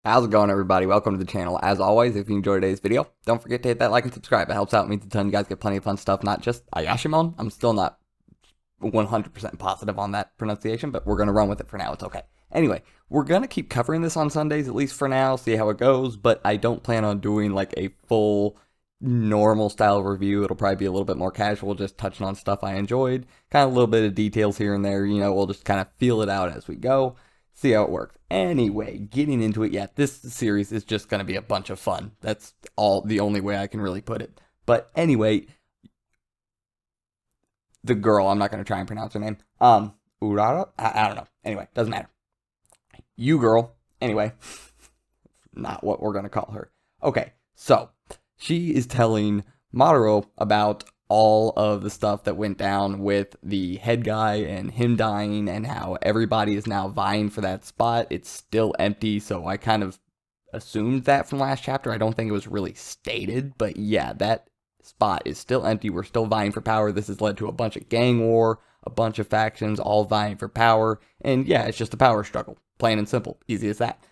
How's it going, everybody? Welcome to the channel. As always, if you enjoyed today's video, don't forget to hit that like and subscribe. It helps out, means a ton. You guys get plenty of fun stuff, not just Ayashimon. I'm still not 100% positive on that pronunciation, but we're going to run with it for now. It's okay. Anyway, we're going to keep covering this on Sundays, at least for now, see how it goes, but I don't plan on doing like a full normal style review. It'll probably be a little bit more casual, just touching on stuff I enjoyed, kind of a little bit of details here and there. We'll just kind of feel it out as we go. See how it works. Anyway, getting into it, yeah, this series is just going to be a bunch of fun. That's the only way I can really put it. But anyway, the girl, I'm not going to try and pronounce her name. Urara? I don't know. Anyway, doesn't matter. You girl. Anyway, not what we're going to call her. Okay, so she is telling Maruo about all of the stuff that went down with the head guy and him dying and how everybody is now vying for that spot. It's still empty, so I kind of assumed that from last chapter. I don't think it was really stated, but yeah, that spot is still empty. We're still vying for power. This has led to a bunch of gang war, a bunch of factions all vying for power, and yeah, it's just a power struggle. Plain and simple. Easy as that.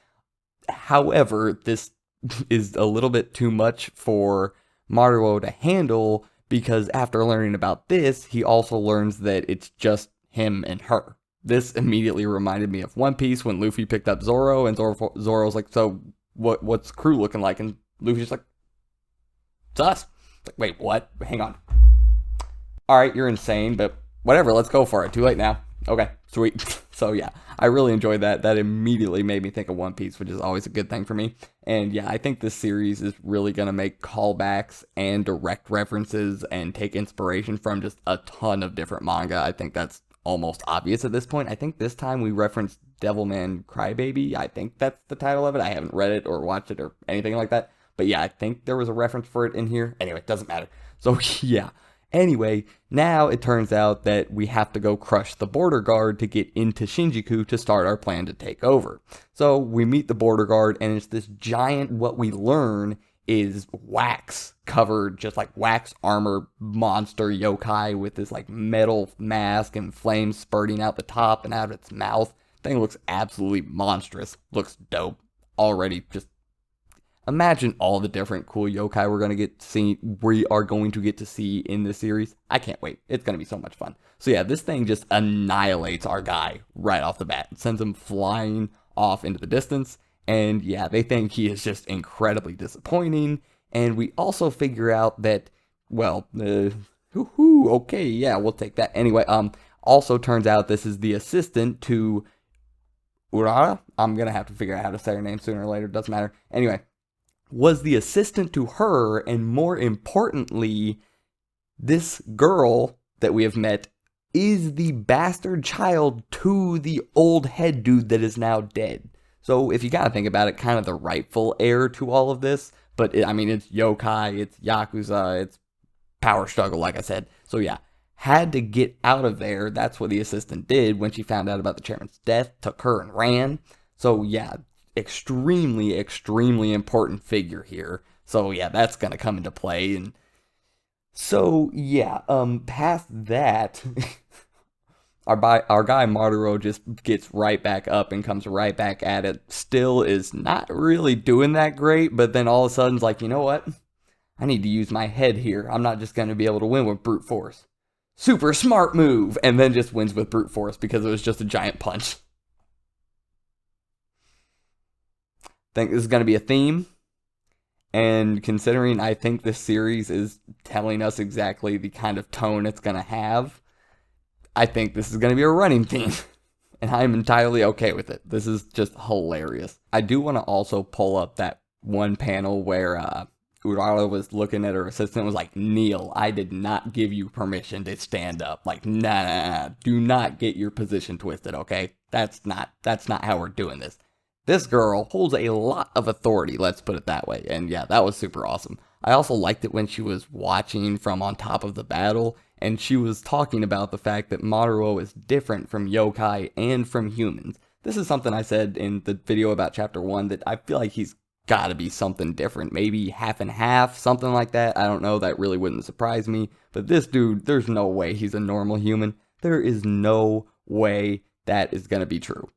However, this is a little bit too much for Maruo to handle, because after learning about this, he also learns that it's just him and her. This immediately reminded me of One Piece when Luffy picked up Zoro, and Zoro's like, so what's crew looking like? And Luffy's like, it's us. Like, wait, what? Hang on. Alright, you're insane, but whatever, let's go for it. Too late now. Okay, sweet. So yeah, I really enjoyed that. That immediately made me think of One Piece, which is always a good thing for me. And yeah, I think this series is really going to make callbacks and direct references and take inspiration from just a ton of different manga. I think that's almost obvious at this point. I think this time we referenced Devilman Crybaby. I think that's the title of it. I haven't read it or watched it or anything like that. But yeah, I think there was a reference for it in here. Anyway, it doesn't matter. So yeah. Anyway, now it turns out that we have to go crush the border guard to get into Shinjuku to start our plan to take over. So we meet the border guard, and it's this giant, what we learn is wax covered, just like wax armor monster yokai with this like metal mask and flames spurting out the top and out of its mouth. Thing looks absolutely monstrous. Looks dope. Already just imagine all the different cool yokai we are going to get to see in this series. I can't wait. It's going to be so much fun. So yeah, this thing just annihilates our guy right off the bat. It sends him flying off into the distance. And yeah, they think he is just incredibly disappointing. And we also figure out that, well, okay, yeah, we'll take that. Anyway, also turns out this is the assistant to Urara. I'm going to have to figure out how to say her name sooner or later. Doesn't matter. Anyway, was the assistant to her, and more importantly, this girl that we have met is the bastard child to the old head dude that is now dead. So if you gotta think about it, kind of the rightful heir to all of this, but I mean, it's yokai, it's yakuza, it's power struggle, like I said. So yeah, had to get out of there. That's what the assistant did when she found out about the chairman's death, took her and ran. So yeah, extremely important figure here. So yeah, that's gonna come into play. And so yeah, past that, our guy Maruo just gets right back up and comes right back at it. Still is not really doing that great, but then all of a sudden it's like, you know what, I need to use my head here. I'm not just gonna be able to win with brute force. Super smart move. And then just wins with brute force because it was just a giant punch. Think this is going to be a theme, and considering I think this series is telling us exactly the kind of tone it's going to have, I think this is going to be a running theme, and I'm entirely okay with it. This is just hilarious. I do want to also pull up that one panel where Urara was looking at her assistant, was like, kneel, I did not give you permission to stand up. Like, nah, do not get your position twisted, okay? That's not how we're doing this. This girl holds a lot of authority, let's put it that way. And yeah, that was super awesome. I also liked it when she was watching from on top of the battle, and she was talking about the fact that Maruo is different from yokai and from humans. This is something I said in the video about chapter 1, that I feel like he's gotta be something different. Maybe half and half, something like that. I don't know, that really wouldn't surprise me. But this dude, there's no way he's a normal human. There is no way that is gonna be true.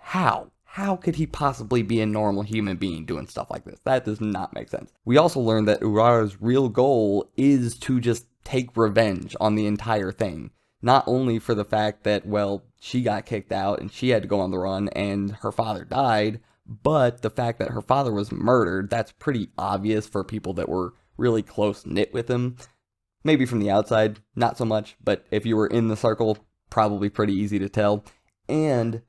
How how could he possibly be a normal human being doing stuff like this? That does not make sense. We also learned that Urara's real goal is to just take revenge on the entire thing. Not only for the fact that, well, she got kicked out and she had to go on the run and her father died, but the fact that her father was murdered. That's pretty obvious for people that were really close-knit with him. Maybe from the outside, not so much, but if you were in the circle, probably pretty easy to tell. And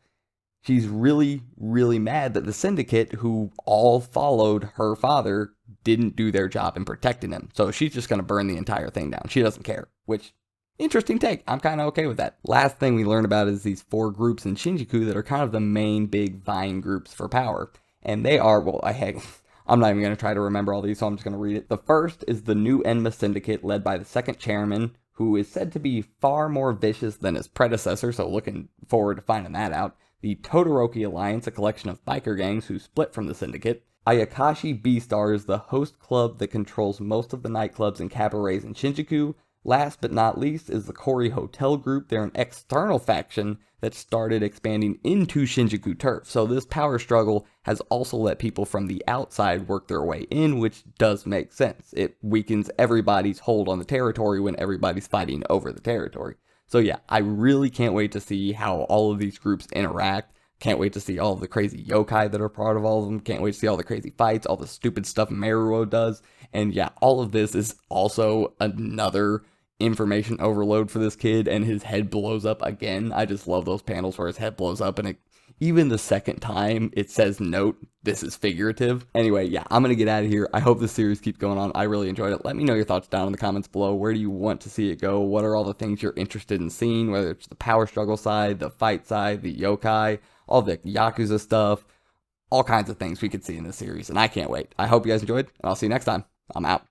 she's really, really mad that the syndicate, who all followed her father, didn't do their job in protecting him. So she's just going to burn the entire thing down. She doesn't care, which, interesting take. I'm kind of okay with that. Last thing we learn about is these 4 groups in Shinjuku that are kind of the main big vying groups for power. And they are, well, I'm not even going to try to remember all these, so I'm just going to read it. The first is the new Enma Syndicate, led by the second chairman, who is said to be far more vicious than his predecessor, so looking forward to finding that out. The Todoroki Alliance, a collection of biker gangs who split from the syndicate. Ayakashi B-Stars, the host club that controls most of the nightclubs and cabarets in Shinjuku. Last but not least is the Kori Hotel Group. They're an external faction that started expanding into Shinjuku turf. So this power struggle has also let people from the outside work their way in, which does make sense. It weakens everybody's hold on the territory when everybody's fighting over the territory. So yeah, I really can't wait to see how all of these groups interact. Can't wait to see all of the crazy yokai that are part of all of them. Can't wait to see all the crazy fights, all the stupid stuff Meruo does. And yeah, all of this is also another information overload for this kid, and his head blows up again. I just love those panels where his head blows up, and even the second time it says, note, this is figurative. Anyway, yeah, I'm going to get out of here. I hope this series keeps going on. I really enjoyed it. Let me know your thoughts down in the comments below. Where do you want to see it go? What are all the things you're interested in seeing, whether it's the power struggle side, the fight side, the yokai, all the Yakuza stuff, all kinds of things we could see in this series, and I can't wait. I hope you guys enjoyed, and I'll see you next time. I'm out.